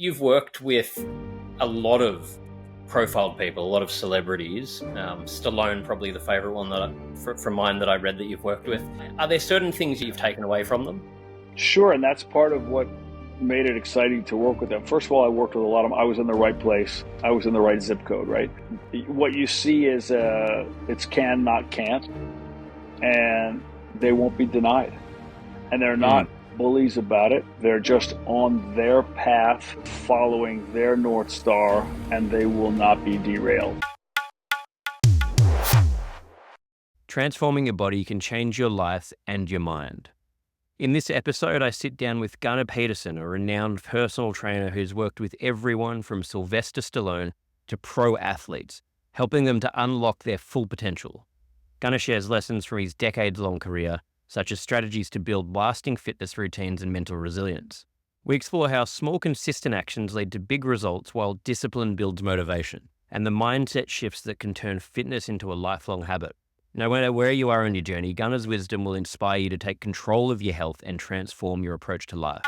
You've worked with a lot of profiled people, a lot of celebrities. Stallone, probably the favorite one from mine that I read that you've worked with. Are there certain things you've taken away from them? Sure, and that's part of what made it exciting to work with them. First of all, I worked with a lot of them. I was in the right place. I was in the right zip code, right? What you see is it's can, not can't, and they won't be denied. And they're not bullies about it. They're just on their path, following their North Star, and they will not be derailed. Transforming your body can change your life and your mind. In this episode, I sit down with Gunnar Peterson, a renowned personal trainer who's worked with everyone from Sylvester Stallone to pro athletes, helping them to unlock their full potential. Gunnar shares lessons from his decades-long career, such as strategies to build lasting fitness routines and mental resilience. We explore how small, consistent actions lead to big results while discipline builds motivation, and the mindset shifts that can turn fitness into a lifelong habit. No matter where you are on your journey, Gunnar's wisdom will inspire you to take control of your health and transform your approach to life.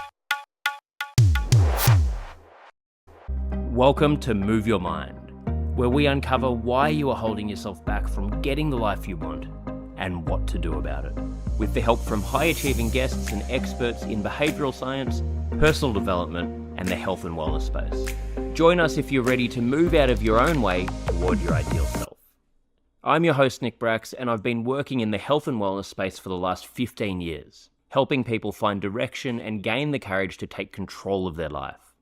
Welcome to Move Your Mind, where we uncover why you are holding yourself back from getting the life you want and what to do about it. With the help from high-achieving guests and experts in behavioural science, personal development, and the health and wellness space. Join us if you're ready to move out of your own way toward your ideal self. I'm your host, Nick Brax, and I've been working in the health and wellness space for the last 15 years, helping people find direction and gain the courage to take control of their life.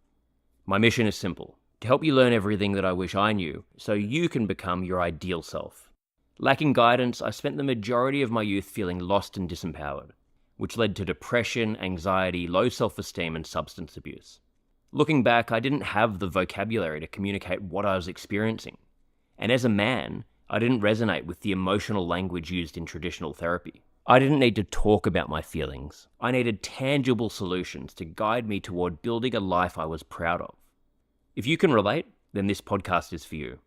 My mission is simple: to help you learn everything that I wish I knew so you can become your ideal self. Lacking guidance, I spent the majority of my youth feeling lost and disempowered, which led to depression, anxiety, low self-esteem, and substance abuse. Looking back, I didn't have the vocabulary to communicate what I was experiencing. And as a man, I didn't resonate with the emotional language used in traditional therapy. I didn't need to talk about my feelings. I needed tangible solutions to guide me toward building a life I was proud of. If you can relate, then this podcast is for you.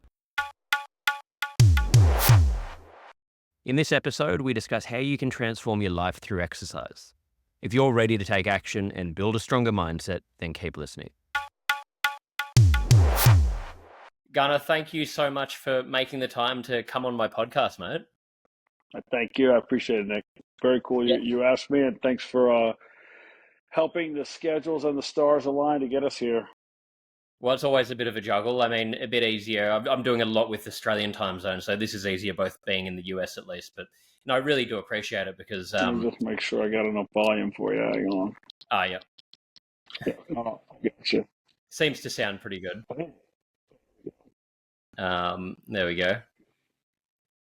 In this episode, we discuss how you can transform your life through exercise. If you're ready to take action and build a stronger mindset, then keep listening. Gunnar, thank you so much for making the time to come on my podcast, mate. Thank you. I appreciate it, Nick. Very cool. Yeah. You asked me, and thanks for helping the schedules and the stars align to get us here. Well, it's always a bit of a juggle. I mean, a bit easier. I'm doing a lot with Australian time zone, so this is easier, both being in the US at least. But I really do appreciate it because... Let me just make sure I got enough volume for you. Hang on. Yeah. Yeah, I gotcha. Seems to sound pretty good. There we go.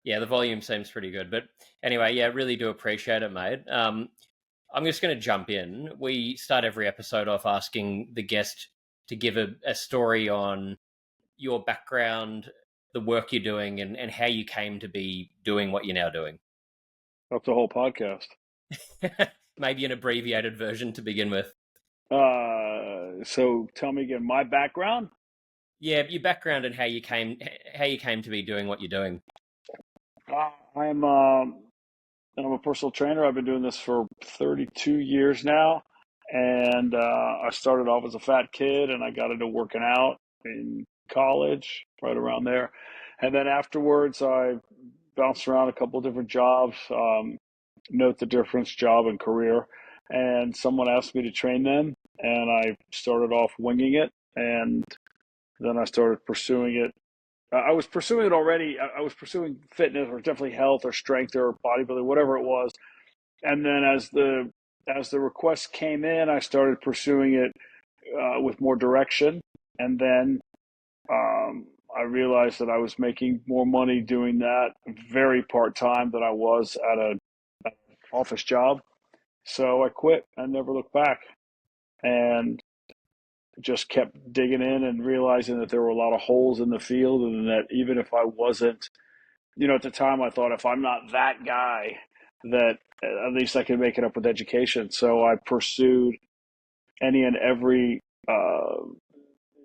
Yeah, the volume seems pretty good. But anyway, yeah, really do appreciate it, mate. I'm just going to jump in. We start every episode off asking the guest to give a story on your background, the work you're doing, and how you came to be doing what you're now doing. That's the whole podcast. Maybe an abbreviated version to begin with. So tell me again, my background? Yeah, your background and how you came to be doing what you're doing. I'm a personal trainer. I've been doing this for 32 years now. And I started off as a fat kid, and I got into working out in college, right around there. And then afterwards, I bounced around a couple of different jobs, note the difference, job and career. And someone asked me to train them, and I started off winging it. And then I started pursuing it. I was pursuing it already. I was pursuing fitness, or definitely health or strength or bodybuilding, whatever it was. And then as the requests came in, I started pursuing it with more direction. And then I realized that I was making more money doing that very part-time than I was at an office job. So I quit. I never looked back, and just kept digging in and realizing that there were a lot of holes in the field, and that even if I wasn't, at the time I thought, if I'm not that guy, that at least I could make it up with education. So I pursued any and every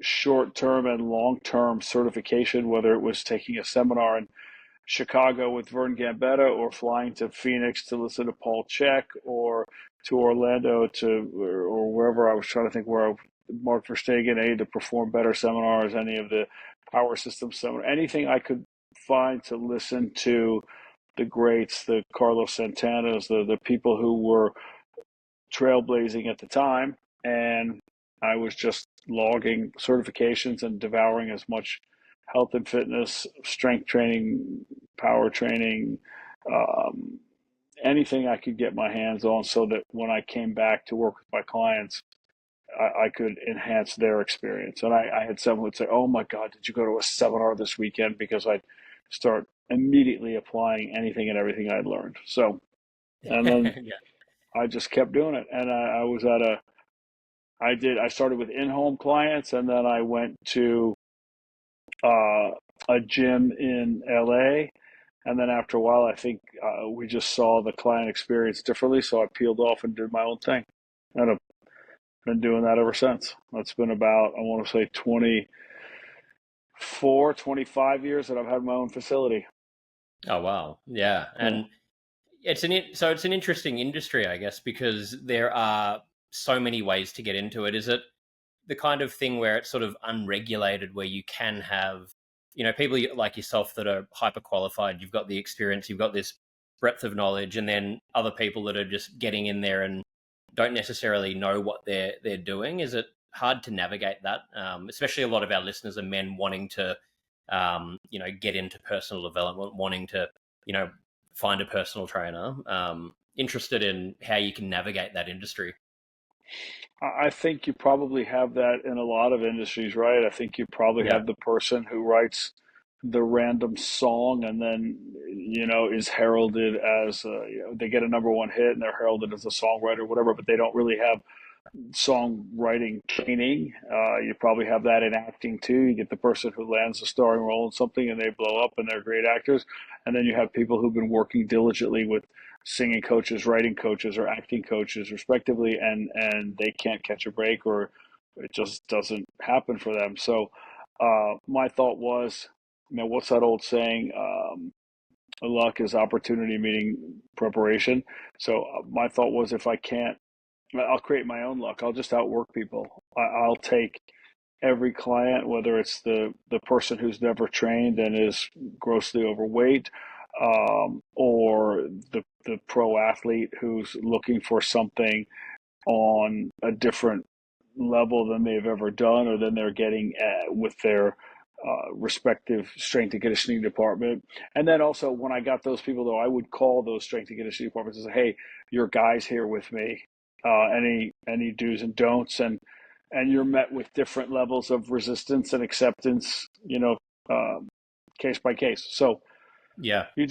short-term and long-term certification, whether it was taking a seminar in Chicago with Vern Gambetta, or flying to Phoenix to listen to Paul Chek, or to Orlando or wherever. I was trying to think where Mark Verstegen, any of the Perform Better seminars, any of the Power Systems seminar, anything I could find to listen to the greats, the Carlos Santanas, the people who were trailblazing at the time. And I was just logging certifications and devouring as much health and fitness, strength training, power training, um, anything I could get my hands on so that when I came back to work with my clients, I could enhance their experience. And I had someone would say, "Oh my God, did you go to a seminar this weekend?" Because I'd start immediately applying anything and everything I'd learned. So, and then Yeah. I just kept doing it. And I was at I started with in-home clients, and then I went to uh, a gym in LA. And then after a while, I think we just saw the client experience differently. So I peeled off and did my own thing. And I've been doing that ever since. That's been about, I want to say 24, 25 years that I've had my own facility. Oh wow, yeah, Yeah. and it's an interesting industry, I guess, because there are so many ways to get into it. Is it the kind of thing where it's sort of unregulated, where you can have, people like yourself that are hyper qualified, you've got the experience, you've got this breadth of knowledge, and then other people that are just getting in there and don't necessarily know what they're doing? Is it hard to navigate that? Especially a lot of our listeners are men wanting to, get into personal development, wanting to, you know, find a personal trainer. Interested in how you can navigate that industry. I think you probably have that in a lot of industries, right? I think you probably Yeah. have the person who writes the random song and then, is heralded as, they get a number one hit and they're heralded as a songwriter, whatever, but they don't really have songwriting training. You probably have that in acting too. You get the person who lands a starring role in something and they blow up and they're great actors. And then you have people who've been working diligently with singing coaches, writing coaches, or acting coaches, respectively, and they can't catch a break or it just doesn't happen for them. So my thought was, what's that old saying? Luck is opportunity meeting preparation. So my thought was, if I can't, I'll create my own luck. I'll just outwork people. I'll take every client, whether it's the person who's never trained and is grossly overweight, or the pro athlete who's looking for something on a different level than they've ever done or than they're getting with their respective strength and conditioning department. And then also, when I got those people, though, I would call those strength and conditioning departments and say, "Hey, your guy's here with me. Any do's and don'ts," and you're met with different levels of resistance and acceptance, case by case. So Yeah. you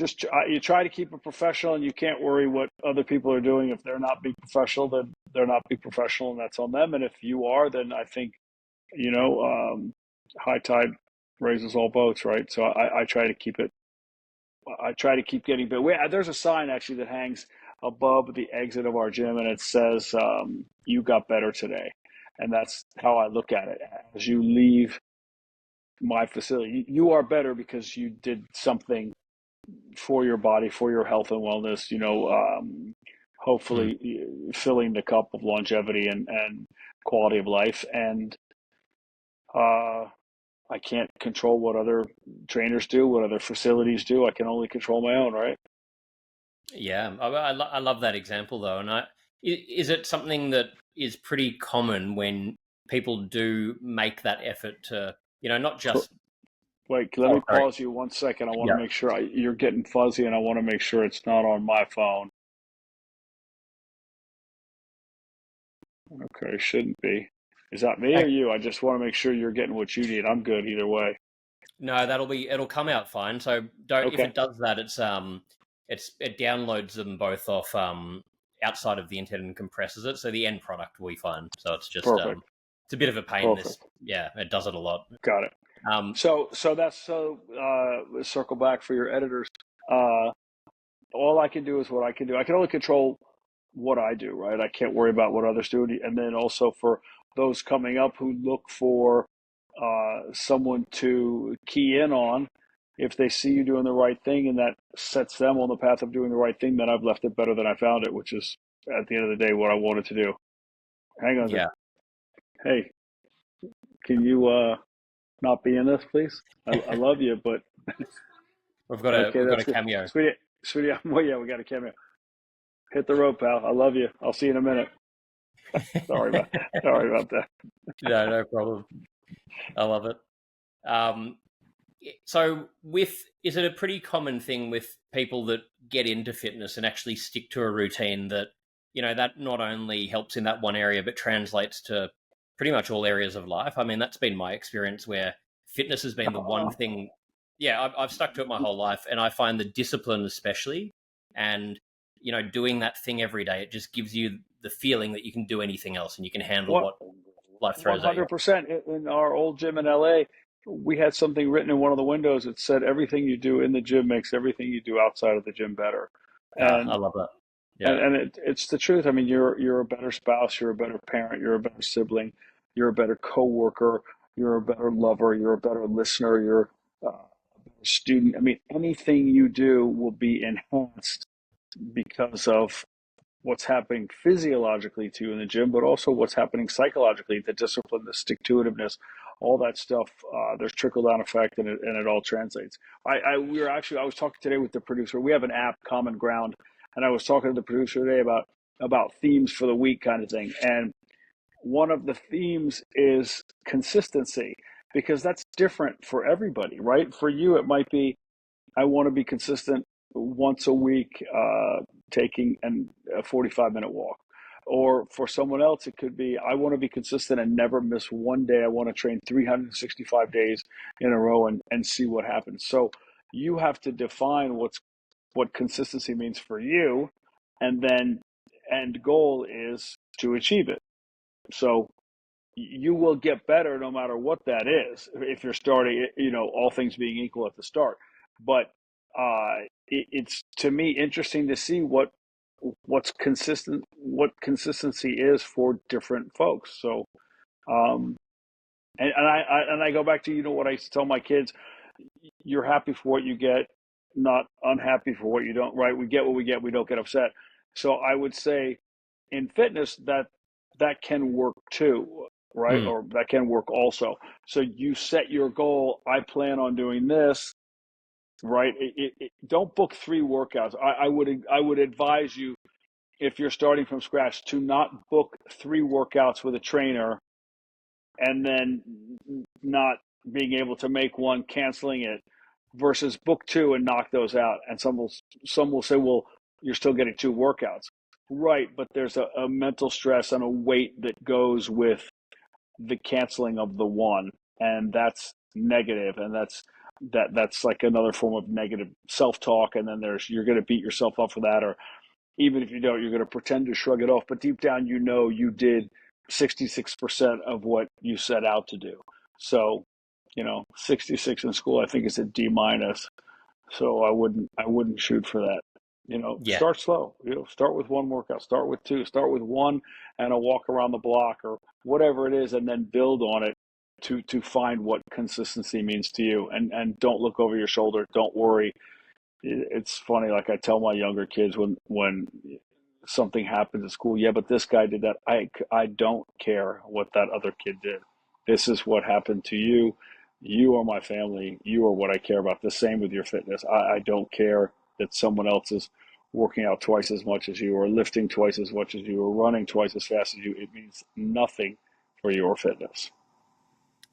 try to keep it professional, and you can't worry what other people are doing. If they're not being professional, then they're not being professional, and that's on them. And if you are, then I think high tide raises all boats, right? So I try to keep it. I try to keep getting better. There's a sign actually that hangs above the exit of our gym, and it says, "You got better today," and that's how I look at it. As you leave my facility, you are better because you did something for your body, for your health and wellness, Mm. hopefully filling the cup of longevity and quality of life. And uh, I can't control what other trainers do, what other facilities do. I can only control my own, right? Yeah, I love that example though, and is it something that is pretty common when people do make that effort to, not So, just. wait, let Oh, me sorry. pause you 1 second. I want to Yeah. make sure you're getting fuzzy, and I want to make sure it's not on my phone. Okay, shouldn't be. Is that me or you? I just want to make sure you're getting what you need. I'm good either way. No, it'll come out fine. So don't if Okay, it does that, it downloads them both off outside of the internet and compresses it. So the end product will be fine. So it's just perfect, it's a bit of a pain. This, perfect. yeah, it does it a lot. Got it. Um, So circle back for your editors. Uh, all I can do is what I can do. I can only control what I do, right? I can't worry about what others do. And then also for those coming up who look for someone to key in on, if they see you doing the right thing and that sets them on the path of doing the right thing, then I've left it better than I found it, which is at the end of the day what I wanted to do. Hang on a second. yeah, Hey, can you not be in this, please? I love you, but We've got okay, a that's good, cameo. sweetie. Well, yeah, we got a cameo. Hit the road, pal. I love you. I'll see you in a minute. Sorry about that. No problem. I love it. Um, so is it a pretty common thing with people that get into fitness and actually stick to a routine that, that not only helps in that one area, but translates to pretty much all areas of life? I mean, that's been my experience where fitness has been the one thing. Yeah, I've stuck to it my whole life, and I find the discipline especially, and, doing that thing every day, it just gives you the feeling that you can do anything else and you can handle what life throws at you. 100%. In our old gym in LA, we had something written in one of the windows that said, "Everything you do in the gym makes everything you do outside of the gym better." I And love that. Yeah. it's the truth. I mean, you're a better spouse, you're a better parent, you're a better sibling, you're a better coworker, you're a better lover, you're a better listener, you're a better student. I mean, anything you do will be enhanced because of what's happening physiologically to you in the gym, but also what's happening psychologically, the discipline, the stick-to-itiveness, all that stuff. There's trickle-down effect, and it all translates. I was talking today with the producer. We have an app, Common Ground, and I was talking to the producer today about themes for the week kind of thing. And one of the themes is consistency, because that's different for everybody, right? For you, it might be, I want to be consistent once a week, taking a 45-minute walk. Or for someone else, it could be, I want to be consistent and never miss one day. I want to train 365 days in a row and see what happens. So you have to define what consistency means for you, and then end goal is to achieve it. So you will get better no matter what that is if you're starting, all things being equal at the start. But it's, to me, interesting to see what consistency is for different folks. So um and I go back to, what I used to tell my kids: you're happy for what you get, not unhappy for what you don't, right? We get what we get, we don't get upset. So I would say in fitness that can work too, right? Or that can work also. So you set your goal, I plan on doing this, right? Don't book 3 workouts. I would advise you, if you're starting from scratch, to not book 3 workouts with a trainer and then not being able to make one, canceling it, versus book 2 and knock those out. And some will say, well, you're still getting 2 workouts. Right, but there's a mental stress and a weight that goes with the canceling of the one, and that's negative, and that's like another form of negative self-talk. And then you're going to beat yourself up for that, or even if you don't, you're going to pretend to shrug it off, but deep down you did 66% of what you set out to do. So 66 in school, I think, is a D minus. So I wouldn't shoot for that. Yeah. Start slow. Start with 1 workout, start with 2, start with 1 and a walk around the block or whatever it is, and then build on it to find what consistency means to you. And don't look over your shoulder. Don't worry. It's funny. Like, I tell my younger kids when something happens at school, yeah, but this guy did that. I don't care what that other kid did. This is what happened to you. You are my family. You are what I care about. The same with your fitness. I don't care that someone else is working out twice as much as you, or lifting twice as much as you, or running twice as fast as you. It means nothing for your fitness.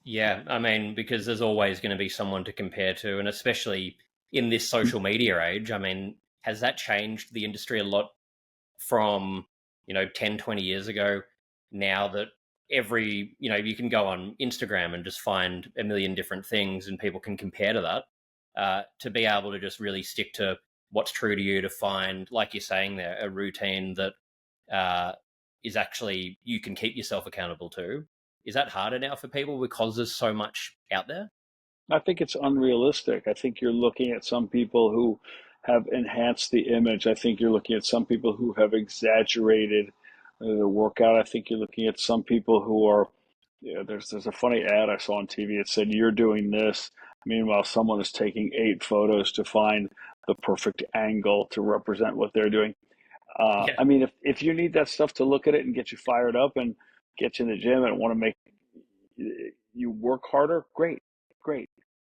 Yeah, I mean, because there's always going to be someone to compare to, and especially in this social media age, I mean, has that changed the industry a lot from, 10, 20 years ago, now that you can go on Instagram and just find a million different things and people can compare to that, to be able to just really stick to what's true to you, to find, like you're saying there, a routine that is actually, you can keep yourself accountable to. Is that harder now for people because there's so much out there? I think it's unrealistic. I think you're looking at some people who have enhanced the image. I think you're looking at some people who have exaggerated the workout. I think you're looking at some people who are, there's a funny ad I saw on TV. It said, you're doing this. Meanwhile, someone is taking 8 photos to find the perfect angle to represent what they're doing. Yeah. I mean, if you need that stuff to look at it and get you fired up and get you in the gym and want to make you work harder, great, great.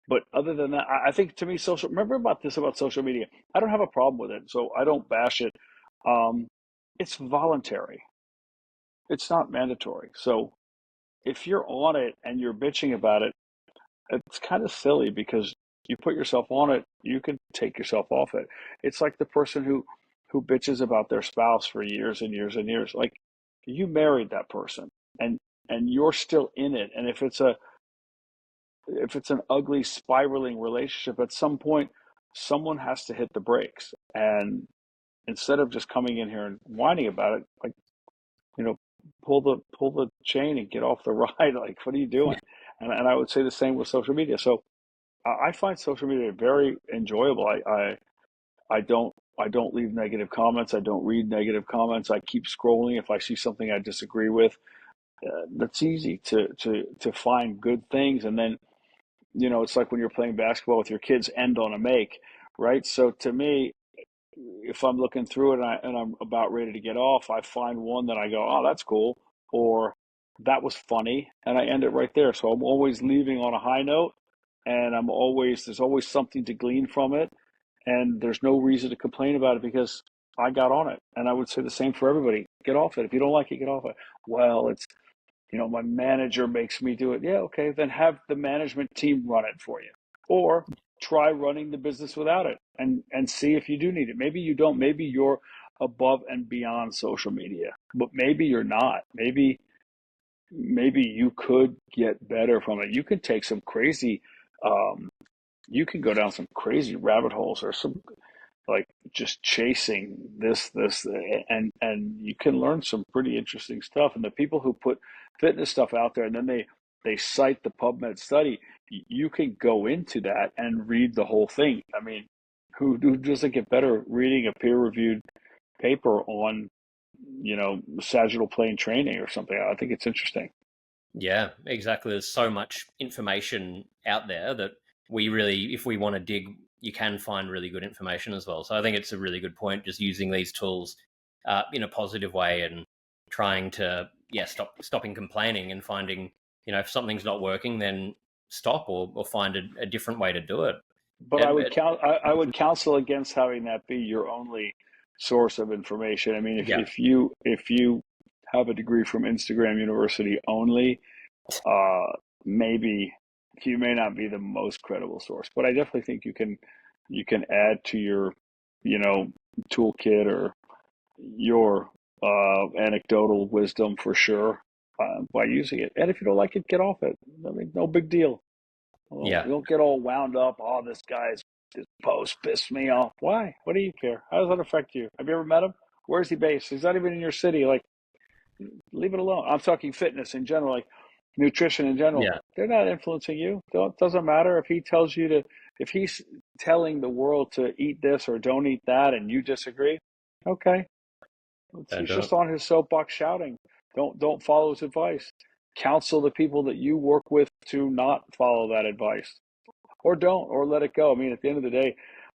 But other than that, I think to me, remember about social media. I don't have a problem with it, so I don't bash it. Um, it's voluntary. It's not mandatory. So if you're on it and you're bitching about it, it's kind of silly because you put yourself on it, you can take yourself off it. It's like the person who bitches about their spouse for years and years and years. Like you married that person and you're still in it. And if it's an ugly spiraling relationship, at some point someone has to hit the brakes. And instead of just coming in here and whining about it, like, you know, pull the chain and get off the ride. Like, what are you doing? And I would say the same with social media. So I find social media very enjoyable. I don't leave negative comments. I don't read negative comments. I keep scrolling if I see something I disagree with. That's easy to find good things. And then, it's like when you're playing basketball with your kids, end on a make, right? So to me, if I'm looking through it and I'm about ready to get off, I find one that I go, oh, that's cool, or that was funny, and I end it right there. So I'm always leaving on a high note, and there's always something to glean from it, and there's no reason to complain about it because I got on it. And I would say the same for everybody. Get off it. If you don't like it, get off it. Well, it's my manager makes me do it. Yeah, okay, then have the management team run it for you. Or try running the business without it and see if you do need it. Maybe you don't. Maybe you're above and beyond social media, but maybe you're not. Maybe you could get better from it. You can take some crazy you can go down some crazy rabbit holes or some like just chasing this and you can learn some pretty interesting stuff. And the people who put fitness stuff out there and then they cite the PubMed study, you can go into that and read the whole thing. I mean, who doesn't get better reading a peer-reviewed paper on sagittal plane training or something? I think it's interesting. Yeah, exactly. There's so much information out there that we really, if we want to dig, you can find really good information as well. So I think it's a really good point, just using these tools in a positive way and trying to, stopping complaining and finding, if something's not working, then stop or find a different way to do it. But I would counsel against having that be your only source of information. I mean, if you have a degree from Instagram University only, maybe you may not be the most credible source. But I definitely think you can add to your toolkit or your anecdotal wisdom for sure by using it. And if you don't like it, get off it. I mean, no big deal. Yeah. You don't get all wound up. Oh, this post pissed me off. Why? What do you care? How does that affect you? Have you ever met him? Where's he based? He's not even in your city. Like, leave it alone. I'm talking fitness in general, like nutrition in general. Yeah. They're not influencing you. It doesn't matter if he tells you if he's telling the world to eat this or don't eat that and you disagree. Okay. He's just on his soapbox shouting. Don't follow his advice. Counsel the people that you work with to not follow that advice, or don't, or let it go. I mean, at the end of the day,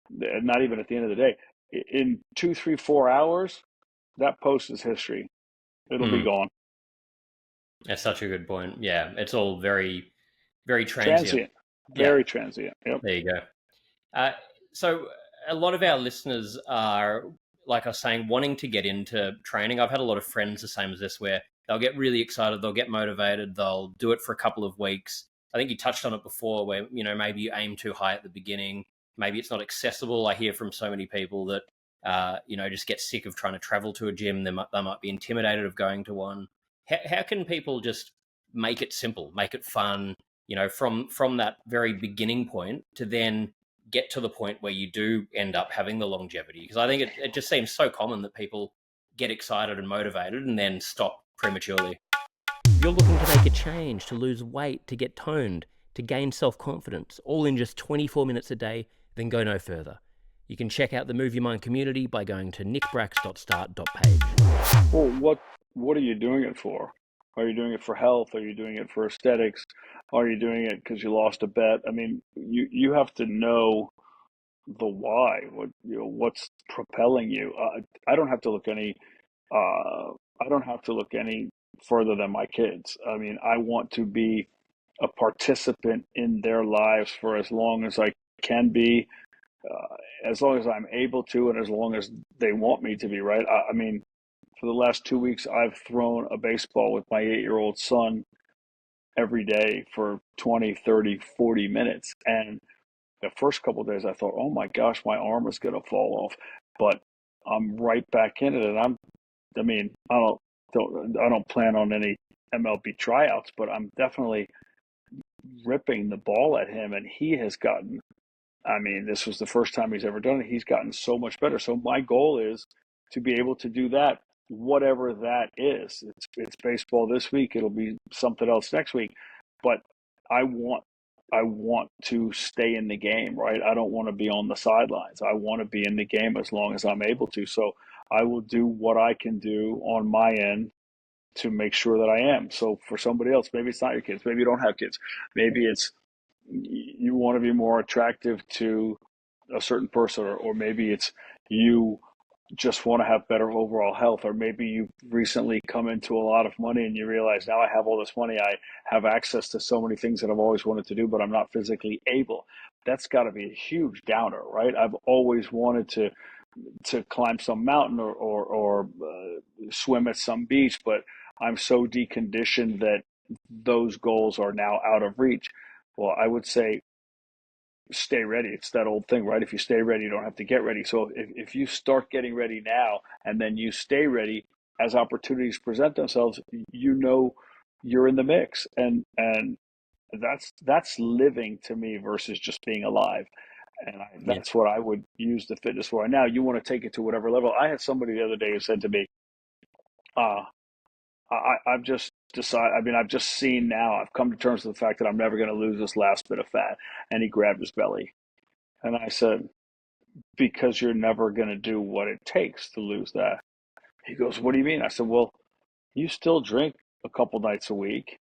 not even at the end of the day, in 2, 3, 4 hours, that post is history. It'll be gone. That's such a good point. Yeah, it's all very, very transient. Very transient. Yep. There you go. So a lot of our listeners are, like I was saying, wanting to get into training. I've had a lot of friends the same as this, where they'll get really excited, they'll get motivated, they'll do it for a couple of weeks. I think you touched on it before, where maybe you aim too high at the beginning, maybe it's not accessible. I hear from so many people that just get sick of trying to travel to a gym. They might be intimidated of going to one. How can people just make it simple, make it fun, from that very beginning point to then get to the point where you do end up having the longevity? Because I think it just seems so common that people get excited and motivated and then stop prematurely. If you're looking to make a change, to lose weight, to get toned, to gain self-confidence, all in just 24 minutes a day, then go no further. You can check out the Move Your Mind community by going to nickbrax.start.page. Well, what are you doing it for? Are you doing it for health? Are you doing it for aesthetics? Are you doing it because you lost a bet? I mean, you have to know the why. What's propelling you? I don't have to look any. I don't have to look any further than my kids. I mean, I want to be a participant in their lives for as long as I can be, as long as I'm able to, and as long as they want me to be, right? I mean, for the last 2 weeks, I've thrown a baseball with my 8-year-old son every day for 20, 30, 40 minutes. And the first couple of days, I thought, oh my gosh, my arm is going to fall off. But I'm right back in it. And I mean, I don't plan on any MLB tryouts, but I'm definitely ripping the ball at him. And he has gotten, I mean, this was the first time he's ever done it. He's gotten so much better. So my goal is to be able to do that, whatever that is. It's baseball this week. It'll be something else next week. But I want I want to stay in the game, right? I don't want to be on the sidelines. I want to be in the game as long as I'm able to. So I will do what I can do on my end to make sure that I am. So for somebody else, maybe it's not your kids. Maybe you don't have kids. Maybe it's you want to be more attractive to a certain person, or maybe it's you just want to have better overall health, or maybe you've recently come into a lot of money and you realize now I have all this money, I have access to so many things that I've always wanted to do, but I'm not physically able. That's got to be a huge downer, right? I've always wanted to climb some mountain or swim at some beach, but I'm so deconditioned that those goals are now out of reach. Well, I would say stay ready. It's that old thing, right? If you stay ready, you don't have to get ready. So if you start getting ready now and then you stay ready as opportunities present themselves, you know you're in the mix. And that's living to me versus just being alive. And Yeah. that's what I would use the fitness for. And now you want to take it to whatever level. I had somebody the other day who said to me, uh, I've just decided, I mean, I've just seen now, I've come to terms with the fact that I'm never going to lose this last bit of fat. And he grabbed his belly. And I said, because you're never going to do what it takes to lose that. He goes, what do you mean? I said, well, you still drink a couple nights a week.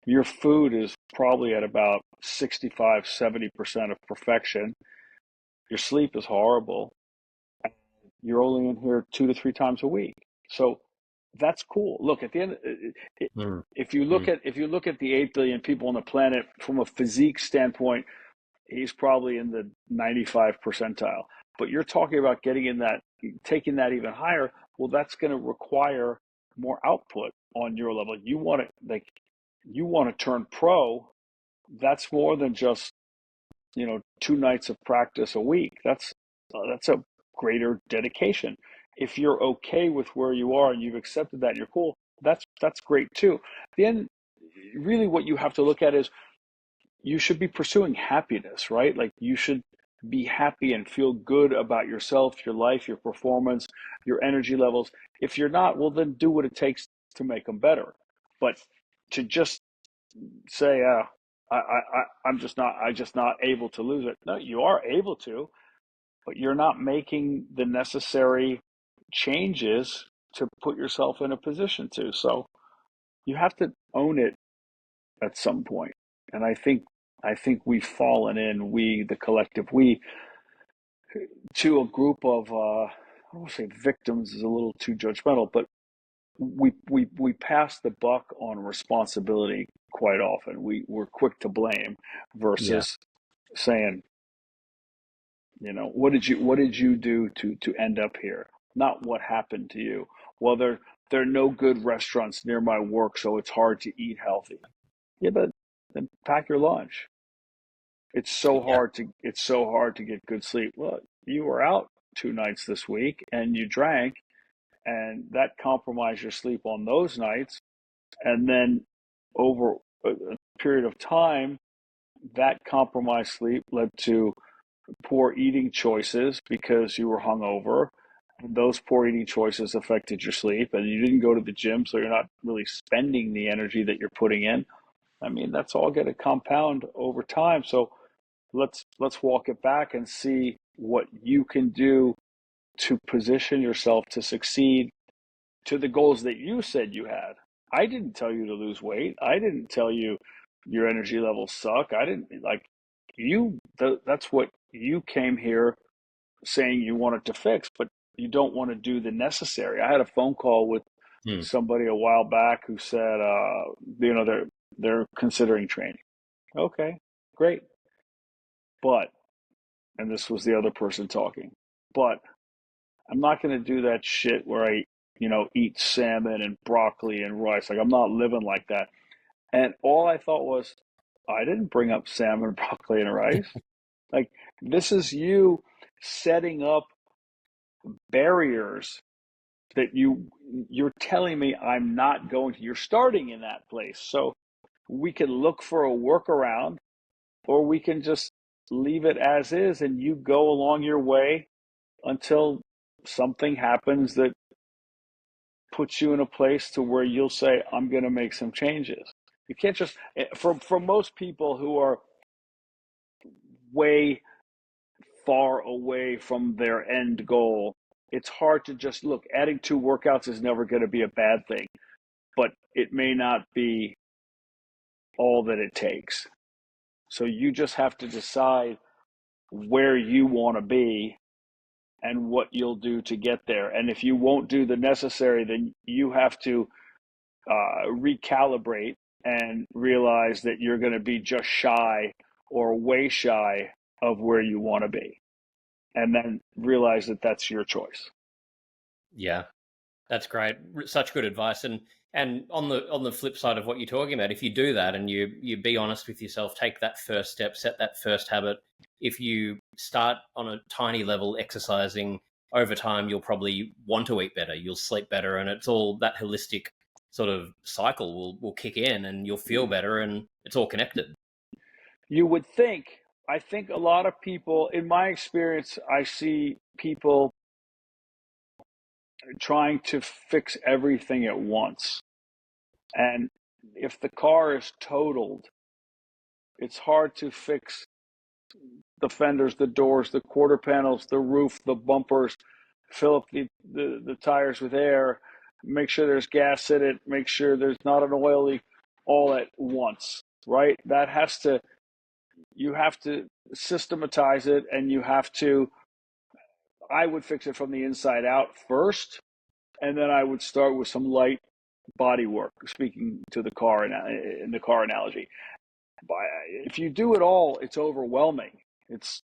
Your food is probably at about 65, 70% of perfection. Your sleep is horrible. You're only in here 2 to 3 times a week. So that's cool. Look, at the end, Mm. if you look at the 8 billion people on the planet from a physique standpoint, he's probably in the 95 percentile. But you're talking about getting in that, taking that even higher. Well, that's going to require more output on your level. You want to turn pro. That's more than just 2 nights of practice a week. That's a greater dedication. If you're okay with where you are and you've accepted that, you're cool. That's great too. At the end, really, what you have to look at is you should be pursuing happiness, right? Like you should be happy and feel good about yourself, your life, your performance, your energy levels. If you're not, well, then do what it takes to make them better. But to just say, I'm just not able to lose it. No, you are able to, but you're not making the necessary changes to put yourself in a position to. So you have to own it at some point. And I think we've fallen in, we, the collective, we, to a group of I don't want to say victims is a little too judgmental, but we pass the buck on responsibility quite often. We're quick to blame Yeah. versus saying, what did you do to end up here? Not what happened to you. Well, there are no good restaurants near my work, so it's hard to eat healthy. Yeah, but then pack your lunch. Yeah. It's so hard to get good sleep. Well, you were out 2 nights this week and you drank, and that compromised your sleep on those nights. And then over a period of time, that compromised sleep led to poor eating choices because you were hungover. And those poor eating choices affected your sleep, and you didn't go to the gym, so you're not really spending the energy that you're putting in. I mean, that's all going to compound over time. So let's walk it back and see what you can do to position yourself to succeed to the goals that you said you had. I didn't tell you to lose weight. I didn't tell you your energy levels suck. I didn't like that's what you came here saying you wanted to fix, but you don't want to do the necessary. I had a phone call with Mm. somebody a while back who said they're considering training. Okay, great. But, and this was the other person talking, but I'm not going to do that shit where I, eat salmon and broccoli and rice. Like, I'm not living like that. And all I thought was, I didn't bring up salmon, broccoli, and rice. Like, this is you setting up barriers that you're telling me I'm not going to. You're starting in that place. So we can look for a workaround, or we can just leave it as is and you go along your way until something happens that puts you in a place to where you'll say, I'm going to make some changes. You can't just, for most people who are way far away from their end goal, it's hard to just look. Adding 2 workouts is never going to be a bad thing, but it may not be all that it takes. So you just have to decide where you want to be and what you'll do to get there. And if you won't do the necessary, then you have to recalibrate and realize that you're going to be just shy or way shy of where you want to be. And then realize that that's your choice. Yeah, that's great. Such good advice. And on the flip side of what you're talking about, if you do that and you be honest with yourself, take that first step, set that first habit. If you start on a tiny level exercising, over time you'll probably want to eat better, you'll sleep better, and it's all that holistic sort of cycle will kick in, and you'll feel better, and it's all connected. You would think. I think a lot of people, in my experience, I see people trying to fix everything at once. And if the car is totaled, it's hard to fix the fenders, the doors, the quarter panels, the roof, the bumpers, fill up the tires with air, make sure there's gas in it, make sure there's not an oil leak all at once, right? You have to systematize it, and I would fix it from the inside out first, and then I would start with some light body work, speaking to the car in the car analogy. If you do it all, it's overwhelming. It's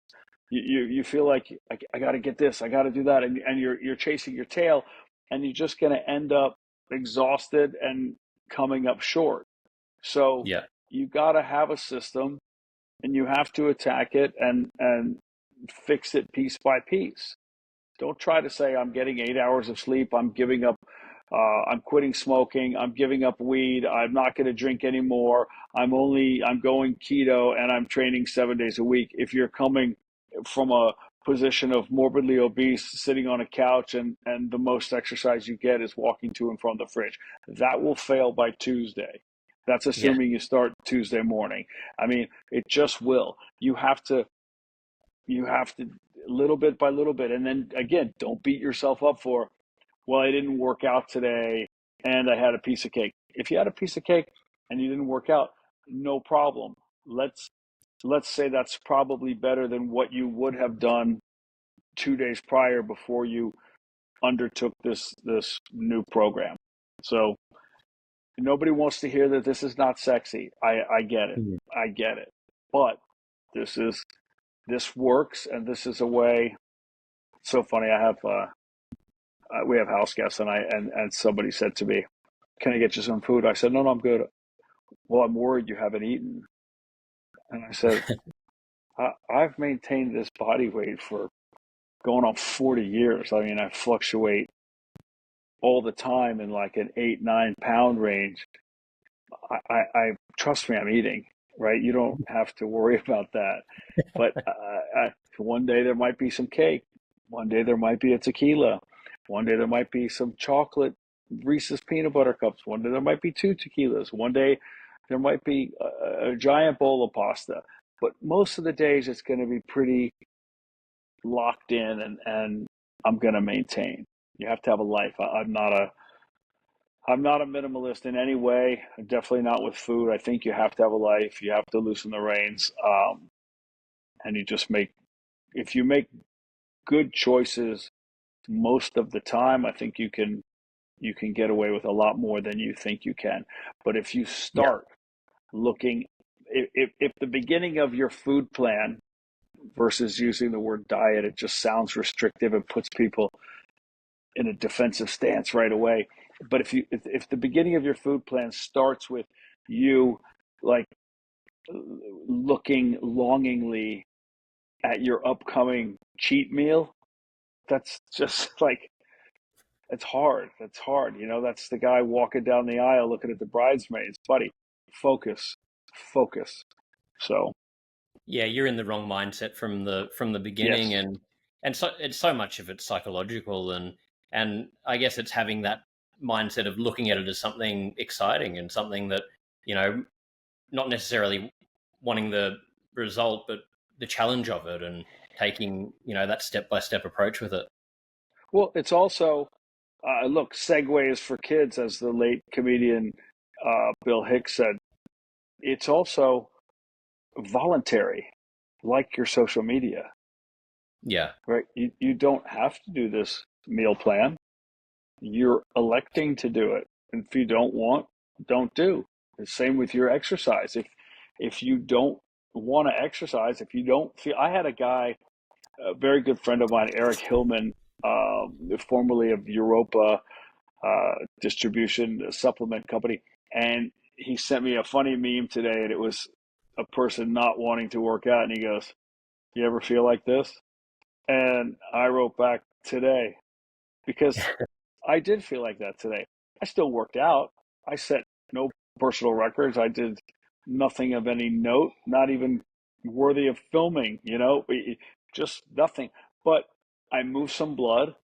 you feel like I got to get this, I got to do that, and you're chasing your tail, and you're just going to end up exhausted and coming up short. So Yeah. you got to have a system, and you have to attack it and fix it piece by piece. Don't try to say I'm getting 8 hours of sleep, I'm giving up, I'm quitting smoking, I'm giving up weed, I'm not going to drink anymore, I'm going keto, and I'm training 7 days a week. If you're coming from a position of morbidly obese, sitting on a couch, and the most exercise you get is walking to and from the fridge, that will fail by Tuesday. That's Yeah. assuming you start Tuesday morning. I mean, it just will. You have to little bit by little bit. And then again, don't beat yourself up for, well, I didn't work out today and I had a piece of cake. If you had a piece of cake and you didn't work out, no problem. Let's say that's probably better than what you would have done 2 days prior before you undertook this new program. So nobody wants to hear that this is not sexy. I get it. Mhm. I get it. But this works, and this is a way. It's so funny. We have house guests, and somebody said to me, "Can I get you some food?" I said, "No, I'm good." Well, I'm worried you haven't eaten. And I said, I've maintained this body weight for going on 40 years. I mean, I fluctuate all the time in like an 8, 9 pound range. I trust me, I'm eating, right? You don't have to worry about that. But one day there might be some cake. One day there might be a tequila. One day there might be some chocolate Reese's peanut butter cups. One day there might be 2 tequilas. One day there might be a giant bowl of pasta. But most of the days it's going to be pretty locked in, and I'm going to maintain. You have to have a life. I'm not a minimalist in any way. Definitely not with food. I think you have to have a life. You have to loosen the reins, and if you make good choices most of the time, I think you can get away with a lot more than you think you can. But if you Yeah. start looking if the beginning of your food plan versus using the word diet, it just sounds restrictive and puts people in a defensive stance right away. But if the beginning of your food plan starts with you like looking longingly at your upcoming cheat meal, that's just like it's hard. That's hard. That's the guy walking down the aisle looking at the bridesmaids. Buddy, focus, focus. So Yeah, you're in the wrong mindset from the beginning, yes, and so it's so much of it's psychological, and I guess it's having that mindset of looking at it as something exciting and something that, you know, not necessarily wanting the result, but the challenge of it, and taking, you know, that step by step approach with it. well, it's also look, segues for kids, as the late comedian Bill Hicks said. It's also voluntary, like your social media, Yeah, right? You don't have to do this meal plan. You're electing to do it. And if you don't want, don't do. The same with your exercise. If you don't want to exercise, if you don't feel, I had a guy, a very good friend of mine, Eric Hillman, formerly of Europa Distribution, a supplement company, and he sent me a funny meme today, and it was a person not wanting to work out, and he goes, "You ever feel like this?" And I wrote back today because I did feel like that today. I still worked out. I set no personal records. I did nothing of any note, not even worthy of filming, just nothing. But I moved some blood.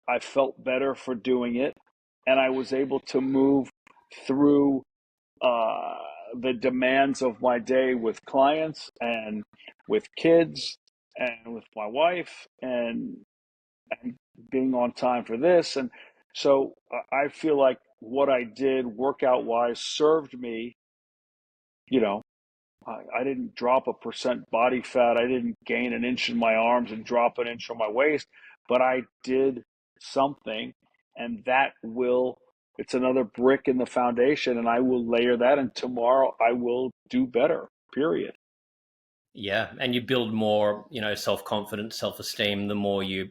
I felt better for doing it. And I was able to move through uh, the demands of my day with clients and with kids and with my wife and being on time for this. And so I feel like what I did workout wise served me. You know, I didn't drop a percent body fat. I didn't gain an inch in my arms and drop an inch on my waist, but I did something. And it's another brick in the foundation. And I will layer that. And tomorrow I will do better, period. yeah, and you build more, you know, self confidence, self esteem. The more you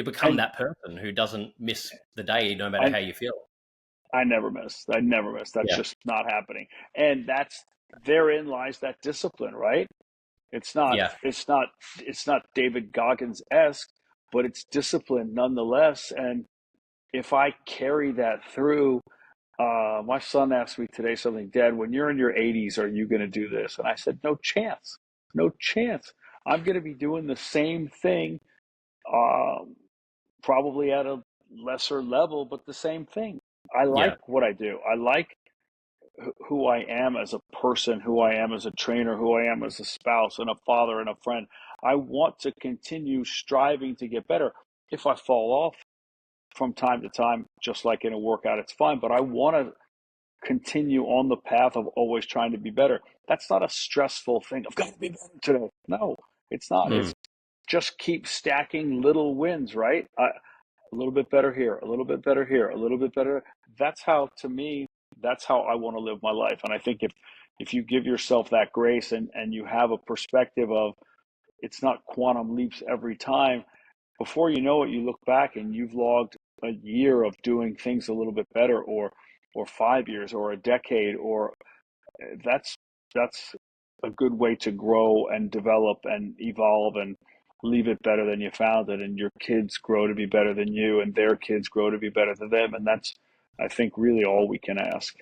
become And that person who doesn't miss the day, no matter I, how you feel. I never miss. I never miss. That's Yeah, just not happening. And therein lies that discipline, right? It's not yeah, it's not it's not David Goggins-esque, but it's discipline nonetheless. And if I carry that through, my son asked me today something, Dad, when you're in your 80s, are you going to do this? And I said, no chance, no chance. I'm going to be doing the same thing, um, probably at a lesser level, but the same thing. I yeah, like what I do. I like who I am as a person, who I am as a trainer, who I am as a spouse and a father and a friend. I want to continue striving to get better. If I fall off from time to time, just like in a workout, it's fine, but I want to continue on the path of always trying to be better. That's not a stressful thing. I've got to be better today. No, it's not. mm, It's just keep stacking little wins, right? A little bit better here, a little bit better here, a little bit better. That's how, to me, that's how I want to live my life. And I think if you give yourself that grace and you have a perspective of it's not quantum leaps every time, before you know it, you look back and you've logged a year of doing things a little bit better, or 5 years, or a decade, or that's that's a good way to grow and develop and evolve and leave it better than you found it, and your kids grow to be better than you and their kids grow to be better than them. And that's, I think, really all we can ask.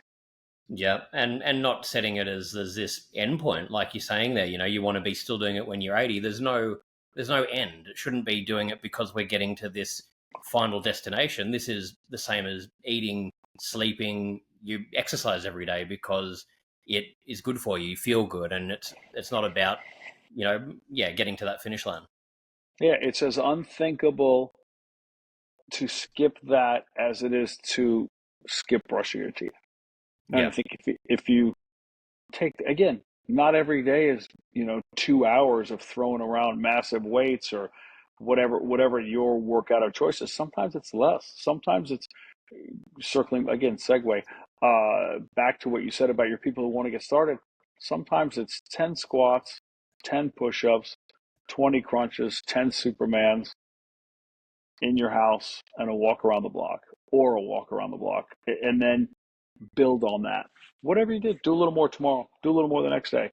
yeah, and not setting it as this end point, like you're saying there. You know, you want to be still doing it when you're 80. There's no end. It shouldn't be doing it because we're getting to this final destination. This is the same as eating, sleeping. You exercise every day because it is good for you. You feel good, and it's not about, you know, yeah, getting to that finish line. Yeah, it's as unthinkable to skip that as it is to skip brushing your teeth. And I Yeah, think if you take, again, not every day is 2 hours of throwing around massive weights or whatever your workout of choice is. Sometimes it's less. Sometimes it's circling again, segue back to what you said about your people who want to get started. Sometimes it's 10 squats, 10 push-ups, 20 crunches, 10 Supermans in your house, and a walk around the block, or a walk around the block. And then build on that. Whatever you did, do a little more tomorrow. Do a little more the next day.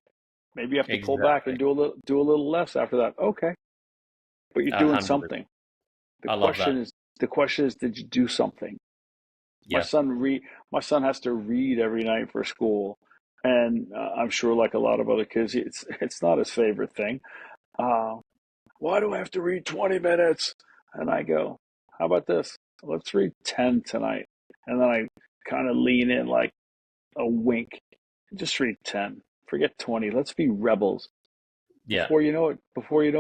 Maybe you have to pull back and Exactly. do a little less after that. Okay, but you're doing 100%. something. The I love that. question is, the question is, did you do something? My Yeah. son read. My son has to read every night for school, and I'm sure, like a lot of other kids, it's not his favorite thing. Uh, why do I have to read 20 minutes? And I go, how about this? Let's read 10 tonight. And then I kind of lean in like a wink. Just read 10. Forget 20. Let's be rebels. Yeah. Before you know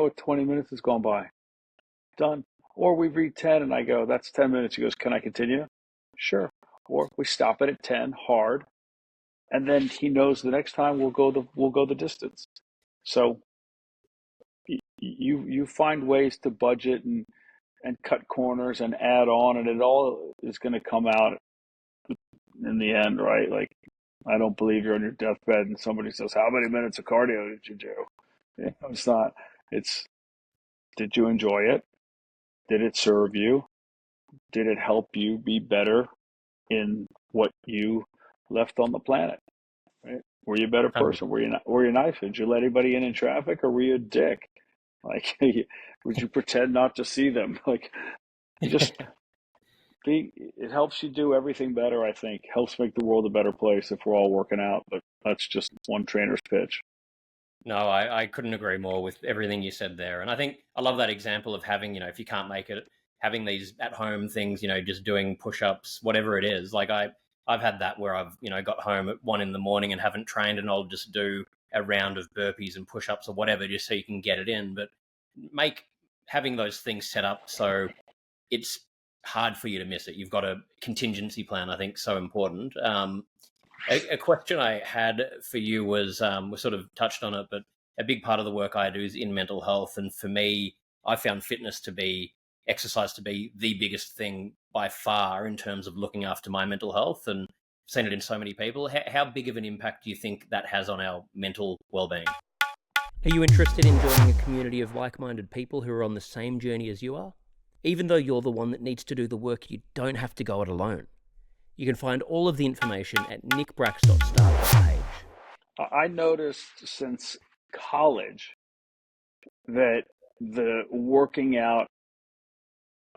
it, 20 minutes has gone by. Done. Or we read 10 and I go, that's 10 minutes. He goes, can I continue? Sure. Or we stop it at 10 hard. And then he knows the next time we'll go the distance. So you find ways to budget and cut corners and add on, and it all is going to come out in the end, right? Like, I don't believe you're on your deathbed and somebody says, how many minutes of cardio did you do? It's not. It's, did you enjoy it? Did it serve you? Did it help you be better in what you left on the planet? Right? Were you a better person? 100%. Were you nice? Did you let anybody in traffic, or were you a dick? Like, would you pretend not to see them? Like, just be. It helps you do everything better. I think helps make the world a better place if we're all working out. But that's just one trainer's pitch. No, I couldn't agree more with everything you said there. And I think I love that example of having, if you can't make it, having these at home things, just doing push ups, whatever it is. Like I've had that where I've, got home at 1 a.m. and haven't trained, and I'll just do a round of burpees and push ups or whatever just so you can get it in. But make having those things set up so it's hard for you to miss it. You've got a contingency plan, I think, so important. A question I had for you was we sort of touched on it, but a big part of the work I do is in mental health. And for me, I found exercise to be the biggest thing by far in terms of looking after my mental health, and seen it in so many people. How big of an impact do you think that has on our mental well-being? Are you interested in joining a community of like-minded people who are on the same journey as you are? Even though you're the one that needs to do the work, you don't have to go it alone. You can find all of the information at nickbrax.start.page. I noticed since college that the working out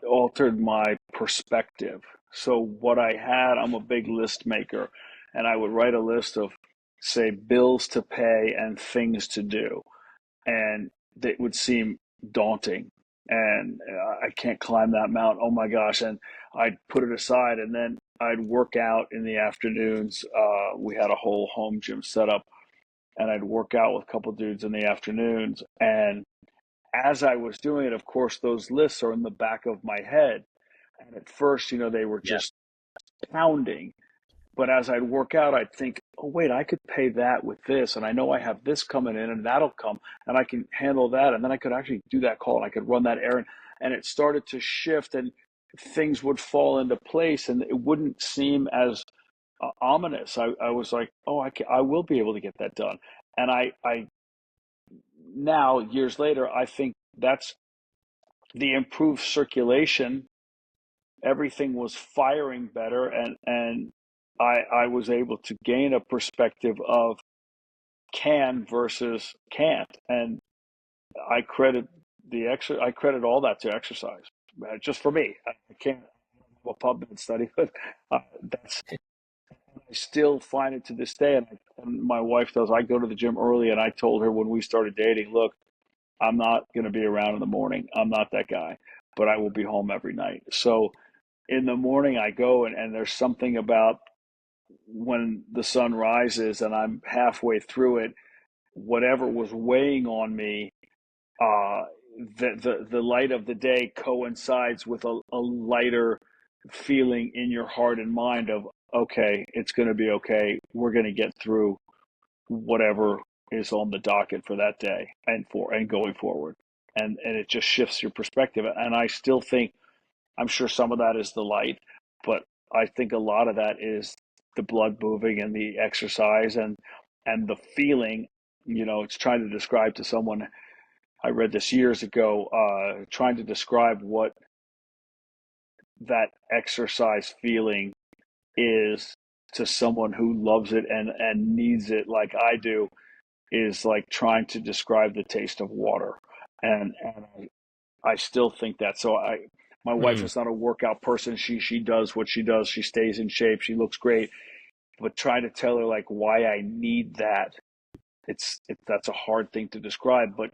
altered my perspective. So what I had, I'm a big list maker, and I would write a list of, say, bills to pay and things to do, and it would seem daunting. And I can't climb that mountain. Oh my gosh! And I'd put it aside, and then I'd work out in the afternoons. We had a whole home gym set up, and I'd work out with a couple dudes in the afternoons. And as I was doing it, of course, those lists are in the back of my head. And at first, they were Yeah. just pounding. But as I'd work out, I'd think, oh, wait, I could pay that with this. And I know I have this coming in, and that'll come, and I can handle that. And then I could actually do that call, and I could run that errand. And it started to shift, and things would fall into place, and it wouldn't seem as ominous. I was like, oh, I will be able to get that done. And I now, years later, I think that's the improved circulation. Everything was firing better, and I was able to gain a perspective of can versus can't. And I credit all that to exercise. Just for me, I can't have a PubMed study, but that's I still find it to this day. And my wife does. I go to the gym early, and I told her when we started dating, look, I'm not going to be around in the morning. I'm not that guy, but I will be home every night. So in the morning I go, and there's something about when the sun rises and I'm halfway through it, whatever was weighing on me, uh, the light of the day coincides with a lighter feeling in your heart and mind of, okay, it's going to be okay. We're going to get through whatever is on the docket for that day and going forward. And it just shifts your perspective. And I still think, I'm sure some of that is the light, but I think a lot of that is the blood moving and the exercise. And and the feeling, it's trying to describe to someone. I read this years ago, trying to describe what that exercise feeling is to someone who loves it and needs it like I do, is like trying to describe the taste of water. And I still think that. So my wife is not a workout person. She does what she does. She stays in shape. She looks great. But trying to tell her like why I need that, that's a hard thing to describe. But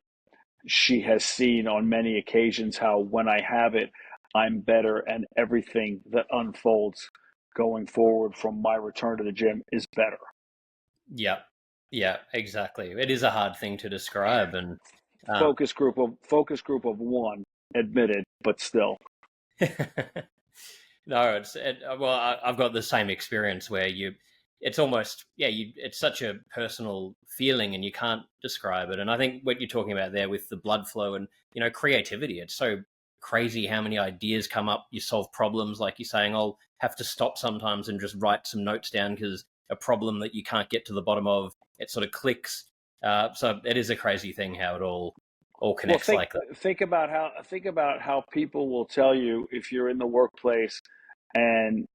she has seen on many occasions how when I have it, I'm better, and everything that unfolds going forward from my return to the gym is better. Yeah, yeah, exactly. It is a hard thing to describe, and uh, Focus group of one, admitted, but still. no, well, I've got the same experience where it's almost, it's such a personal feeling and you can't describe it. And I think what you're talking about there with the blood flow and, creativity, it's so crazy how many ideas come up. You solve problems, like you're saying, I'll have to stop sometimes and just write some notes down because a problem that you can't get to the bottom of, it sort of clicks. So it is a crazy thing how it all Well, connects like that. think about how people will tell you if you're in the workplace and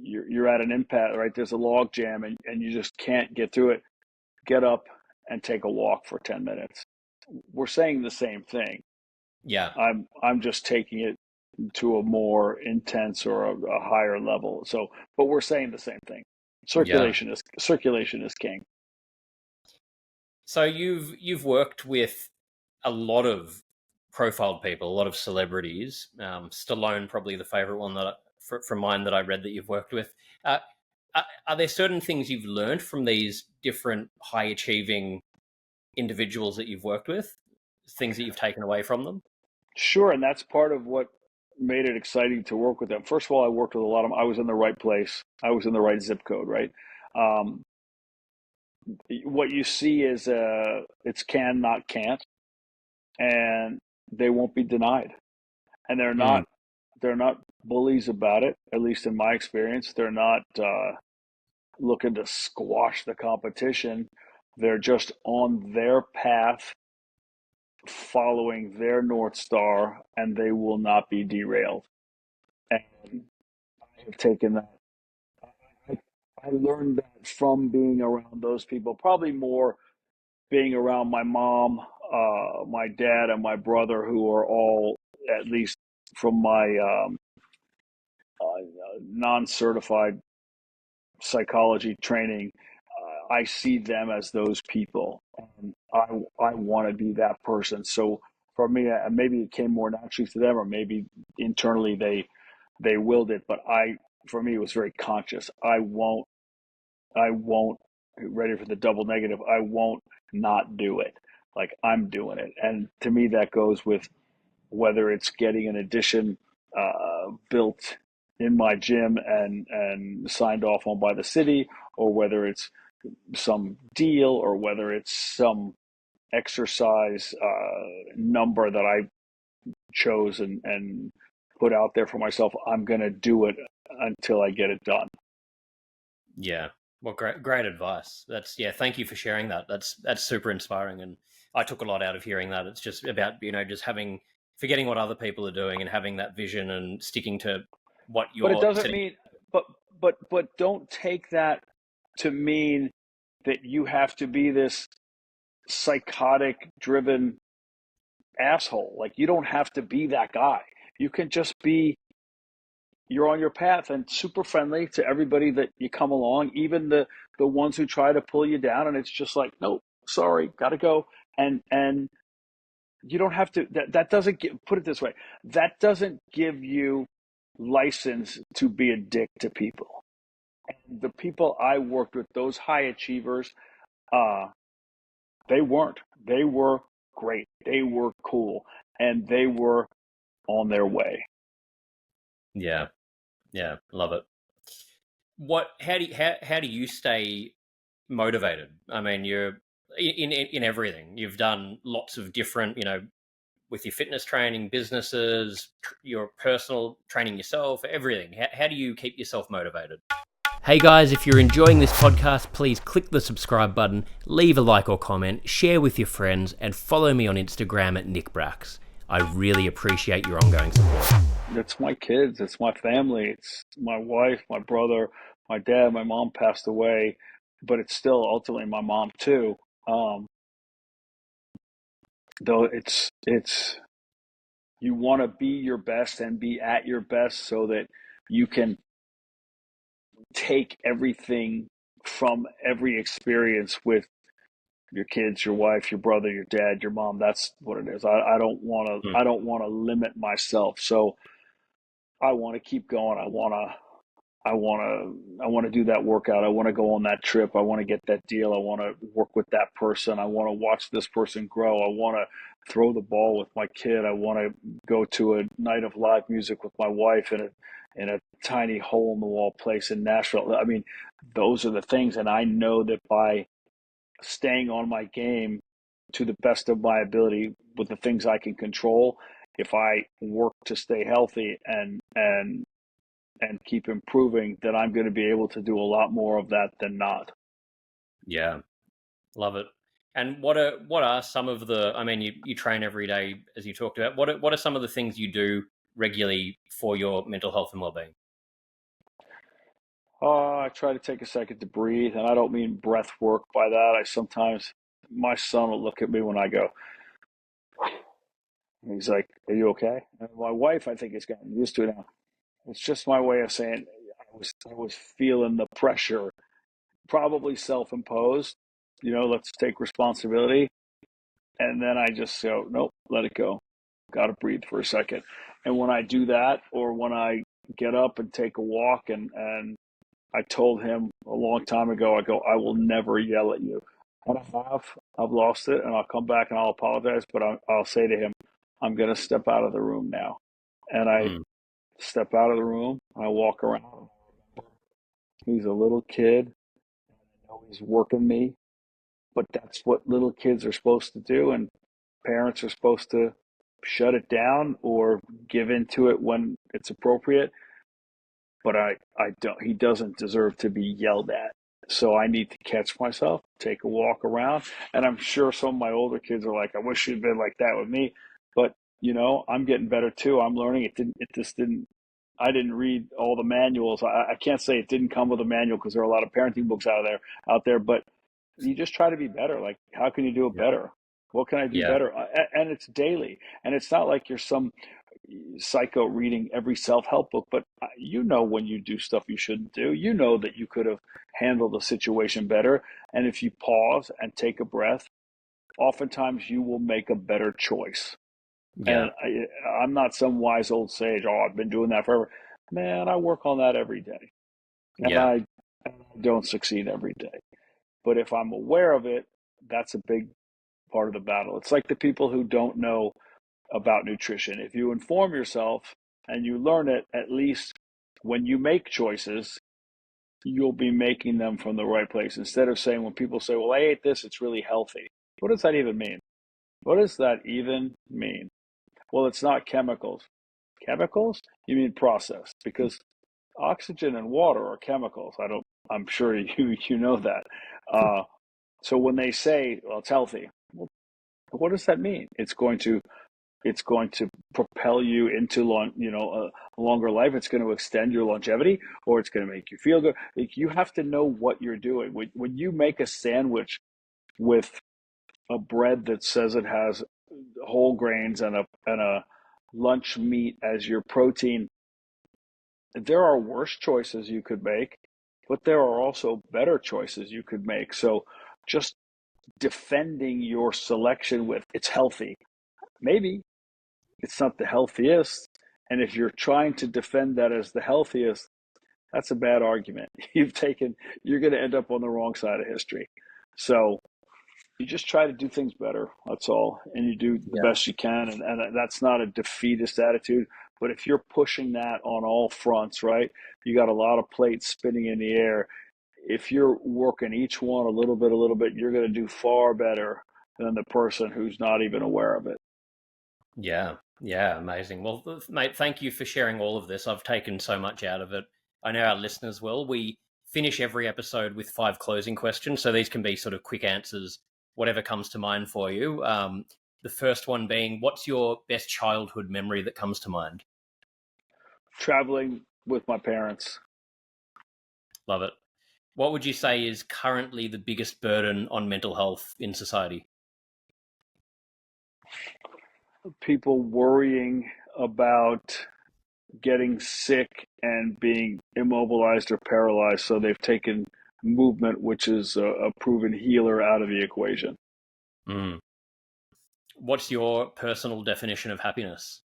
you're at an impasse, right? There's a log jam and you just can't get through it. Get up and take a walk for 10 minutes. We're saying the same thing. Yeah. I'm just taking it to a more intense or a higher level. So, but we're saying the same thing. Yeah. Circulation is king. So you've worked with a lot of profiled people, a lot of celebrities. Stallone, probably the favorite one from mine that I read that you've worked with. Are there certain things you've learned from these different high achieving individuals that you've worked with? Things that you've taken away from them? Sure, and that's part of what made it exciting to work with them. First of all, I worked with a lot of them. I was in the right place. I was in the right zip code, right? Um, what you see is it's can, not can't, and they won't be denied. And Mm, they're not bullies about it. At least in my experience, they're not looking to squash the competition. They're just on their path, following their North Star, and they will not be derailed. And I have taken that. I, I learned that from being around those people, probably more being around my mom, my dad, and my brother, who are all, at least from my non-certified psychology training, I see them as those people, and I want to be that person. So for me, maybe it came more naturally to them, or maybe internally they willed it. But for me, it was very conscious. I won't. Ready for the double negative? I won't not do it. Like, I'm doing it, and to me, that goes with whether it's getting an addition built in my gym and signed off on by the city, or whether it's some deal, or whether it's some exercise number that I chose and put out there for myself. I'm going to do it until I get it done. yeah. Well, great advice. Thank you for sharing that. That's super inspiring, and I took a lot out of hearing that. It's just about just forgetting what other people are doing and having that vision and sticking to what But it you're doesn't setting. mean, but don't take that to mean that you have to be this psychotic driven asshole. Like, you don't have to be that guy. You can just be, you're on your path and super friendly to everybody that you come along, even the ones who try to pull you down, and it's just like, nope, sorry, gotta go. And you don't have to, that doesn't put it this way, that doesn't give you license to be a dick to people. And the people I worked with, those high achievers, uh they weren't. They were great. They were cool, and they were on their way. Yeah, yeah, love it. How do you stay motivated? I mean, you're in everything. You've done lots of different, with your fitness training, businesses, your personal training yourself, everything. How do you keep yourself motivated? Hey guys, if you're enjoying this podcast, please click the subscribe button, leave a like or comment, share with your friends, and follow me on Instagram at nickbrax. I really appreciate your ongoing support. It's my kids, it's my family, it's my wife, my brother, my dad, my mom passed away, but it's still ultimately my mom too. Though it's you want to be your best and be at your best so that you can take everything from every experience with your kids, your wife, your brother, your dad, your mom. That's what it is. I don't want to. I don't want to limit myself. So I want to keep going. I want to do that workout. I want to go on that trip. I want to get that deal. I want to work with that person. I want to watch this person grow. I want to throw the ball with my kid. I want to go to a night of live music with my wife in a tiny hole in the wall place in Nashville. I mean, those are the things, and I know that by staying on my game to the best of my ability with the things I can control, if I work to stay healthy and keep improving, then I'm going to be able to do a lot more of that than not. Yeah, love it. And what are some of the? I mean, you train every day, as you talked about. What are some of the things you do regularly for your mental health and well-being? I try to take a second to breathe, and I don't mean breath work by that. I sometimes, my son will look at me when I go, and he's like, "Are you okay?" And my wife, I think, has gotten used to it now. It's just my way of saying I was feeling the pressure, probably self-imposed. Let's take responsibility. And then I just go, nope, let it go. Got to breathe for a second. And when I do that, or when I get up and take a walk, and I told him a long time ago, I go, I will never yell at you. And I've lost it, and I'll come back and I'll apologize, but I'll say to him, I'm going to step out of the room now. And I step out of the room, I walk around. He's a little kid. I know he's working me, but that's what little kids are supposed to do. And parents are supposed to shut it down or give into it when it's appropriate. But I don't. He doesn't deserve to be yelled at. So I need to catch myself, take a walk around, and I'm sure some of my older kids are like, "I wish you'd been like that with me." But I'm getting better too. I'm learning. It didn't. It just didn't. I didn't read all the manuals. I can't say it didn't come with a manual because there are a lot of parenting books out there. But you just try to be better. Like, how can you do it better? What can I do Yeah, better? And it's daily. And it's not like you're some psycho reading every self-help book, but when you do stuff you shouldn't do. You know that you could have handled the situation better. And if you pause and take a breath, oftentimes you will make a better choice. yeah, And I'm not some wise old sage. Oh, I've been doing that forever. Man, I work on that every day, and yeah, I don't succeed every day. But if I'm aware of it, that's a big part of the battle. It's like the people who don't know about nutrition. If you inform yourself and you learn it, at least when you make choices, you'll be making them from the right place. Instead of saying, when people say, well, I ate this, it's really healthy. What does that even mean? What does that even mean? Well, it's not chemicals. Chemicals? You mean processed, because oxygen and water are chemicals. I'm sure you know that. So when they say, well, it's healthy, well, what does that mean? It's going to propel you into a longer life. It's going to extend your longevity, or it's going to make you feel good. Like, you have to know what you're doing. When you make a sandwich with a bread that says it has whole grains and a lunch meat as your protein, there are worse choices you could make, but there are also better choices you could make. So just defending your selection with, it's healthy. Maybe it's not the healthiest. And if you're trying to defend that as the healthiest, that's a bad argument. You're going to end up on the wrong side of history. So you just try to do things better. That's all. And you do the yeah, best you can. And that's not a defeatist attitude. But if you're pushing that on all fronts, right, you got a lot of plates spinning in the air. If you're working each one a little bit, you're going to do far better than the person who's not even aware of it. yeah, yeah. Amazing. Well, mate, thank you for sharing all of this. I've taken so much out of it. I know our listeners will. We finish every episode with 5 closing questions. So these can be sort of quick answers, whatever comes to mind for you. The first one being, what's your best childhood memory that comes to mind? Traveling with my parents. Love it. What would you say is currently the biggest burden on mental health in society? People worrying about getting sick and being immobilized or paralyzed, so they've taken movement, which is a proven healer, out of the equation. Mm. What's your personal definition of happiness?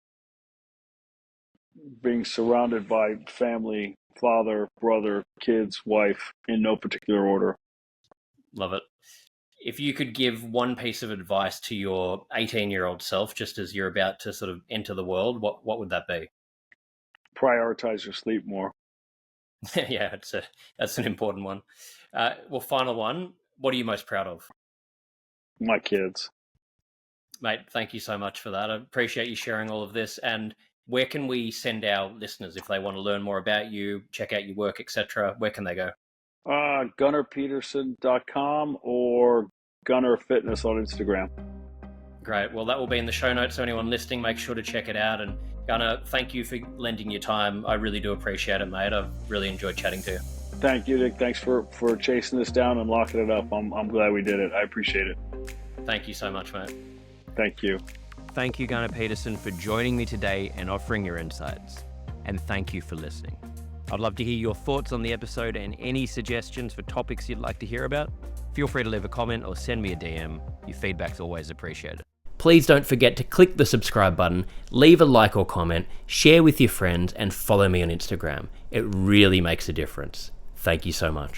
Being surrounded by family, father, brother, kids, wife, in no particular order. Love it. If you could give one piece of advice to your 18-year-old self, just as you're about to sort of enter the world, what would that be? Prioritize your sleep more. Yeah, that's an important one. Well, final one. What are you most proud of? My kids. Mate, thank you so much for that. I appreciate you sharing all of this. And where can we send our listeners if they want to learn more about you, check out your work, etc.? Where can they go? GunnarPeterson.com or Gunnar Fitness on Instagram. Great. Well, that will be in the show notes. So anyone listening, make sure to check it out. And Gunnar, thank you for lending your time. I really do appreciate it, mate. I've really enjoyed chatting to you. Thank you, Nick. Thanks for chasing this down and locking it up. I'm glad we did it. I appreciate it. Thank you so much, mate. Thank you. Thank you, Gunnar Peterson, for joining me today and offering your insights. And thank you for listening. I'd love to hear your thoughts on the episode and any suggestions for topics you'd like to hear about. Feel free to leave a comment or send me a DM. Your feedback's always appreciated. Please don't forget to click the subscribe button, leave a like or comment, share with your friends, and follow me on Instagram. It really makes a difference. Thank you so much.